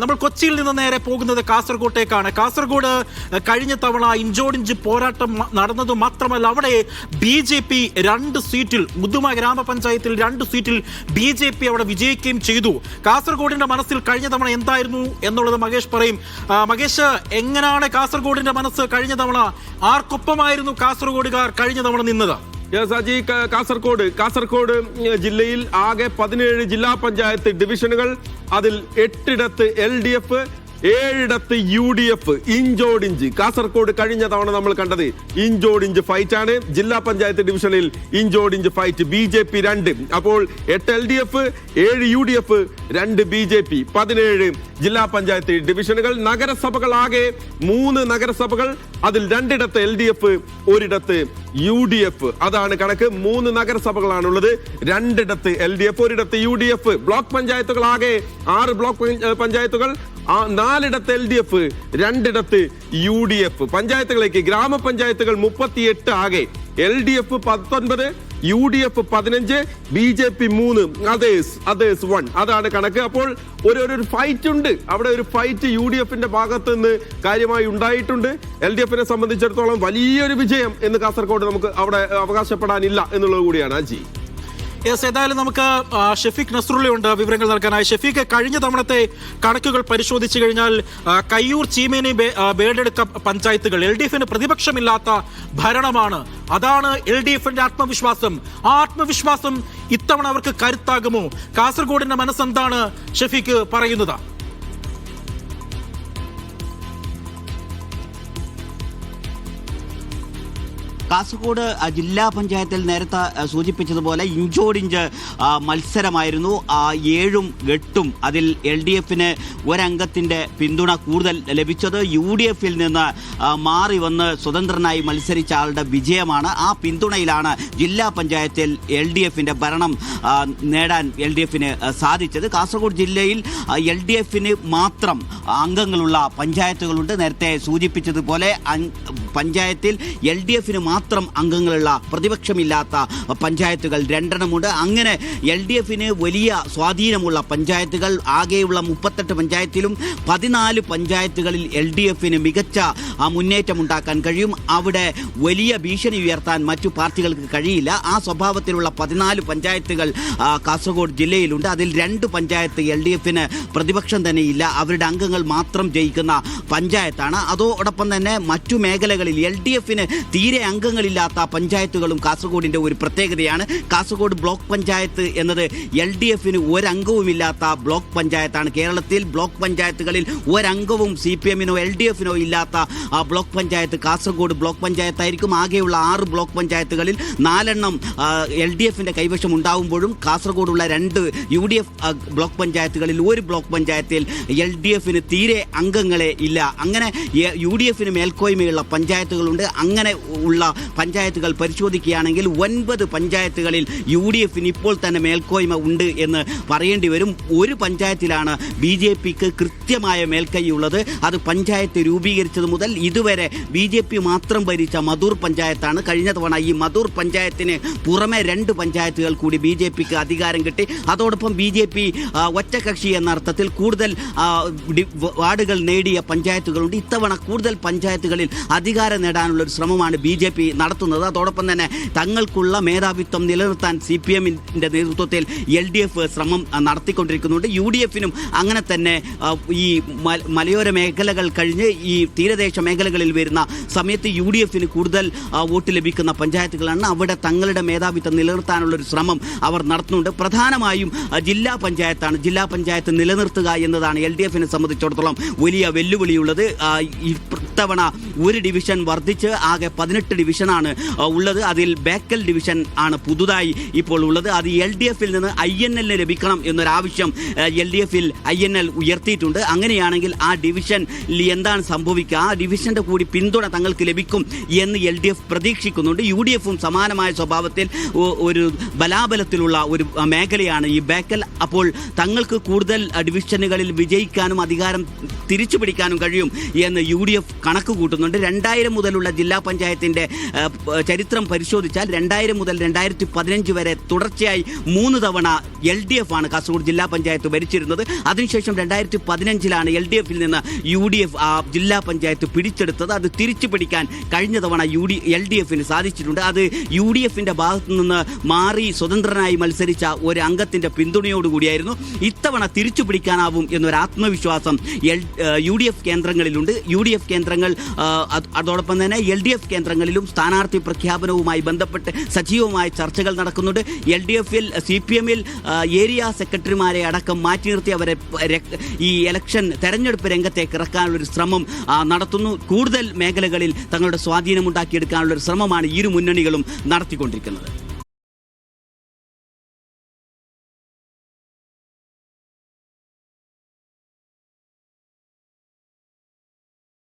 നമ്മൾ കൊച്ചിയിൽ നിന്ന് നേരെ പോകുന്നത് കാസർഗോട്ടേക്കാണ്. കാസർഗോഡ് കഴിഞ്ഞ തവണ ഇഞ്ചോടിഞ്ച് പോരാട്ടം നടന്നത് മാത്രമല്ല, അവിടെ BJP 2 സീറ്റിൽ, മുതുമ ഗ്രാമപഞ്ചായത്തിൽ 2 സീറ്റിൽ BJP അവിടെ വിജയിക്കുകയും ചെയ്തു. കാസർഗോഡിന്റെ മനസ്സിൽ കഴിഞ്ഞ തവണ എന്തായിരുന്നു എന്നുള്ളത് മകേഷ് പറയും. മകേഷ്, എങ്ങനെയാണ് കാസർഗോഡിന്റെ മനസ്സ് കഴിഞ്ഞ തവണ? ആർക്കൊപ്പമായിരുന്നു കാസർഗോഡുകാർ കഴിഞ്ഞ തവണ നിന്നത്? കാസർഗോഡ് ജില്ലയിൽ ആകെ 17 ജില്ലാ പഞ്ചായത്ത് ഡിവിഷനുകൾ. അതിൽ 8ഇടത്ത് LDF, 7ഇടത്ത് UDF. ഇഞ്ചോടിഞ്ച് കാസർഗോഡ് കഴിഞ്ഞ തവണ നമ്മൾ കണ്ടത് ഇഞ്ചോടിഞ്ച് ഫൈറ്റ് ആണ്. ജില്ലാ പഞ്ചായത്ത് ഡിവിഷനിൽ ഇഞ്ചോടിഞ്ച് ഫൈറ്റ്. BJP 2, അപ്പോൾ 8 LDF, 7 UDF, 2 BJP. 17 ജില്ലാ പഞ്ചായത്ത് ഡിവിഷനുകൾ. നഗരസഭകൾ ആകെ 3 നഗരസഭകൾ. അതിൽ 2ഇടത്ത് LDF, 1ഇടത്ത് UDF. അതാണ് കണക്ക്. 3 നഗരസഭകളാണുള്ളത്. 2ഇടത്ത് LDF, 1ഇടത്ത് UDF. ബ്ലോക്ക് പഞ്ചായത്തുകൾ ആകെ 6 ബ്ലോക്ക് പഞ്ചായത്തുകൾ. 4ഇടത്ത് LDF, 2ഇടത്ത് UDF. പഞ്ചായത്തുകളിലേക്ക് ഗ്രാമപഞ്ചായത്തുകൾ 38 ആകെ. LDF 19, UDF 15, BJP 3, others 1. അതാണ് കണക്ക്. അപ്പോൾ ഒരു ഫൈറ്റ് ഉണ്ട് അവിടെ. ഒരു ഫൈറ്റ് UDFന്റെ ഭാഗത്ത് നിന്ന് കാര്യമായി ഉണ്ടായിട്ടുണ്ട്. LDFനെ സംബന്ധിച്ചിടത്തോളം വലിയൊരു വിജയം എന്ന് കാസർഗോഡ് നമുക്ക് അവിടെ അവകാശപ്പെടാനില്ല എന്നുള്ളത് കൂടിയാണ്. അജി, ഏതായാലും നമുക്ക് ഷെഫീഖ് നസ്രുള്ളയുണ്ട് വിവരങ്ങൾ നൽകാനായി. ഷെഫീഖ്, കഴിഞ്ഞ തവണത്തെ കണക്കുകൾ പരിശോധിച്ചു കഴിഞ്ഞാൽ കയ്യൂർ, ചീമേനി, ബേഡെടുക്ക പഞ്ചായത്തുകൾ LDFന് പ്രതിപക്ഷമില്ലാത്ത ഭരണമാണ്. അതാണ് LDFന്റെ ആത്മവിശ്വാസം. ആ ആത്മവിശ്വാസം ഇത്തവണ അവർക്ക് കരുത്താകുമോ? കാസർഗോഡിന്റെ മനസ്സെന്താണ് ഷെഫീഖ് പറയുന്നത്? കാസർഗോഡ് ജില്ലാ പഞ്ചായത്തിൽ നേരത്തെ സൂചിപ്പിച്ചതുപോലെ ഇഞ്ചോടിഞ്ച് മത്സരമായിരുന്നു. 7ഉം 8ഉം അതിൽ LDFന് ഒരംഗത്തിൻ്റെ പിന്തുണ കൂടുതൽ ലഭിച്ചത്. UDFിൽ നിന്ന് മാറി വന്ന് സ്വതന്ത്രനായി മത്സരിച്ച ആളുടെ വിജയമാണ്. ആ പിന്തുണയിലാണ് ജില്ലാ പഞ്ചായത്തിൽ LDFന്റെ ഭരണം നേടാൻ LDFന് സാധിച്ചത്. കാസർഗോഡ് ജില്ലയിൽ LDFന് മാത്രം അംഗങ്ങളുള്ള പഞ്ചായത്തുകളുണ്ട്. നേരത്തെ സൂചിപ്പിച്ചതുപോലെ പഞ്ചായത്തിൽ LDFന് മാത്രം അംഗങ്ങളുള്ള പ്രതിപക്ഷമില്ലാത്ത പഞ്ചായത്തുകൾ 2 അങ്ങനെ LDFന് വലിയ സ്വാധീനമുള്ള പഞ്ചായത്തുകൾ ആകെയുള്ള 38 പഞ്ചായത്തിലും 14 പഞ്ചായത്തുകളിൽ LDFന് മികച്ച മുന്നേറ്റം ഉണ്ടാക്കാൻ കഴിയും. അവിടെ വലിയ ഭീഷണി ഉയർത്താൻ മറ്റു പാർട്ടികൾക്ക് കഴിയില്ല. ആ സ്വഭാവത്തിലുള്ള 14 പഞ്ചായത്തുകൾ കാസർഗോഡ് ജില്ലയിലുണ്ട്. അതിൽ 2 പഞ്ചായത്ത് LDFന് പ്രതിപക്ഷം തന്നെയില്ല. അവരുടെ അംഗങ്ങൾ മാത്രം ജയിക്കുന്ന പഞ്ചായത്താണ്. അതോടൊപ്പം തന്നെ മറ്റു മേഖലകളിൽ LDFന് തീരെ അംഗങ്ങളില്ലാത്ത പഞ്ചായത്തുകളും കാസർഗോഡിൻ്റെ ഒരു പ്രത്യേകതയാണ്. കാസർഗോഡ് ബ്ലോക്ക് പഞ്ചായത്ത് എന്നത് LDFന് ഒരംഗവുമില്ലാത്ത ബ്ലോക്ക് പഞ്ചായത്താണ്. കേരളത്തിൽ ബ്ലോക്ക് പഞ്ചായത്തുകളിൽ ഒരംഗവും CPMനോ LDFനോ ഇല്ലാത്ത ബ്ലോക്ക് പഞ്ചായത്ത് കാസർഗോഡ് ബ്ലോക്ക് പഞ്ചായത്തായിരിക്കും. ആകെയുള്ള 6 ബ്ലോക്ക് പഞ്ചായത്തുകളിൽ 4 LDFന്റെ കൈവശം ഉണ്ടാവുമ്പോഴും കാസർഗോഡുള്ള 2 UDF ബ്ലോക്ക് പഞ്ചായത്തുകളിൽ 1 ബ്ലോക്ക് പഞ്ചായത്തിൽ LDFന് തീരെ അംഗങ്ങളെ ഇല്ല. അങ്ങനെ UDFന് മേൽക്കോയ്മയുള്ള പഞ്ചായത്തുകളുണ്ട്. അങ്ങനെ ഉള്ള പഞ്ചായത്തുകൾ പരിശോധിക്കുകയാണെങ്കിൽ 9 പഞ്ചായത്തുകളിൽ UDFന് ഇപ്പോൾ തന്നെ മേൽക്കോയ്മ ഉണ്ട് എന്ന് പറയേണ്ടി വരും. ഒരു പഞ്ചായത്തിലാണ് BJPക്ക് കൃത്യമായ മേൽക്കൈയുള്ളത്. അത് പഞ്ചായത്ത് രൂപീകരിച്ചത് മുതൽ ഇതുവരെ BJP മാത്രം ഭരിച്ച മധൂർ പഞ്ചായത്താണ്. കഴിഞ്ഞ തവണ ഈ മധൂർ പഞ്ചായത്തിന് പുറമെ 2 പഞ്ചായത്തുകൾ കൂടി BJPക്ക് അധികാരം കിട്ടി. അതോടൊപ്പം BJP ഒറ്റകക്ഷി എന്ന അർത്ഥത്തിൽ കൂടുതൽ വാർഡുകൾ നേടിയ പഞ്ചായത്തുകളുണ്ട്. ഇത്തവണ കൂടുതൽ പഞ്ചായത്തുകളിൽ അധികാരം നേടാനുള്ള ഒരു ശ്രമമാണ് BJP നടത്തുന്നത്. അതോടൊപ്പം തന്നെ തങ്ങൾക്കുള്ള മേധാവിത്വം നിലനിർത്താൻ CPMന്റെ നേതൃത്വത്തിൽ LDF ശ്രമം നടത്തിക്കൊണ്ടിരിക്കുന്നുണ്ട്. UDFനും അങ്ങനെ തന്നെ ഈ മലയോര മേഖലകൾ കഴിഞ്ഞ് ഈ തീരദേശ മേഖലകളിൽ വരുന്ന സമയത്ത് UDFന് കൂടുതൽ വോട്ട് ലഭിക്കുന്ന പഞ്ചായത്തുകളാണ്. അവിടെ തങ്ങളുടെ മേധാവിത്വം നിലനിർത്താനുള്ള ഒരു ശ്രമം അവർ നടത്തുന്നുണ്ട്. പ്രധാനമായും ജില്ലാ പഞ്ചായത്താണ്. ജില്ലാ പഞ്ചായത്ത് നിലനിർത്തുക എന്നതാണ് LDFനെ സംബന്ധിച്ചിടത്തോളം വലിയ വെല്ലുവിളിയുള്ളത്. ഇത്തവണ ഒരു ഡിവിഷൻ വർദ്ധിച്ച് ആകെ 18 ഡിവിഷനാണ് ഉള്ളത്. അതിൽ ബേക്കൽ ഡിവിഷൻ ആണ് പുതുതായി ഇപ്പോൾ ഉള്ളത്. അത് LDFിൽ നിന്ന് INLന് ലഭിക്കണം എന്നൊരാവശ്യം LDFിൽ INL ഉയർത്തിയിട്ടുണ്ട്. അങ്ങനെയാണെങ്കിൽ ആ ഡിവിഷനിൽ എന്താണ് സംഭവിക്കുക? ആ ഡിവിഷന്റെ കൂടി പിന്തുണ തങ്ങൾക്ക് ലഭിക്കും എന്ന് LDF പ്രതീക്ഷിക്കുന്നുണ്ട്. UDFും സമാനമായ സ്വഭാവത്തിൽ ഒരു ബലാബലത്തിലുള്ള ഒരു മേഖലയാണ് ഈ ബേക്കൽ. അപ്പോൾ തങ്ങൾക്ക് കൂടുതൽ ഡിവിഷനുകളിൽ വിജയിക്കാനും അധികാരം തിരിച്ചു പിടിക്കാനും കഴിയും എന്ന് UDF കണക്ക് കൂട്ടുന്നുണ്ട്. 2000 മുതലുള്ള ജില്ലാ പഞ്ചായത്തിൻ്റെ ചരിത്രം പരിശോധിച്ചാൽ 2000 മുതൽ 2015 വരെ തുടർച്ചയായി 3 തവണ LDF ആണ് കാസർഗോഡ് ജില്ലാ പഞ്ചായത്ത് ഭരിച്ചിരുന്നത്. അതിനുശേഷം 2015 LDFിൽ നിന്ന് UDF ആ ജില്ലാ പഞ്ചായത്ത് പിടിച്ചെടുത്തത്. അത് തിരിച്ചു പിടിക്കാൻ കഴിഞ്ഞ തവണ LDFിന് സാധിച്ചിട്ടുണ്ട്. അത് UDFിൻ്റെ ഭാഗത്തു നിന്ന് മാറി സ്വതന്ത്രനായി മത്സരിച്ച ഒരു അംഗത്തിൻ്റെ പിന്തുണയോടുകൂടിയായിരുന്നു. ഇത്തവണ തിരിച്ചു പിടിക്കാനാവും എന്നൊരു ആത്മവിശ്വാസം UDF കേന്ദ്രങ്ങളിലുണ്ട്. UDF കേന്ദ്രങ്ങൾ അതോടൊപ്പം തന്നെ LDF കേന്ദ്രങ്ങളിലും സ്ഥാനാർത്ഥി പ്രഖ്യാപനവുമായി ബന്ധപ്പെട്ട് സജീവമായ ചർച്ചകൾ നടക്കുന്നുണ്ട്. LDFിൽ CPMൽ ഏരിയ സെക്രട്ടറിമാരെ അടക്കം മാറ്റി നിർത്തി അവരെ ഈ തെരഞ്ഞെടുപ്പ് രംഗത്തേക്ക് ഇറക്കാനുള്ളൊരു ശ്രമം നടത്തുന്നു. കൂടുതൽ മേഖലകളിൽ തങ്ങളുടെ സ്വാധീനമുണ്ടാക്കിയെടുക്കാനുള്ളൊരു ശ്രമമാണ് ഇരു മുന്നണികളും നടത്തിക്കൊണ്ടിരിക്കുന്നത്.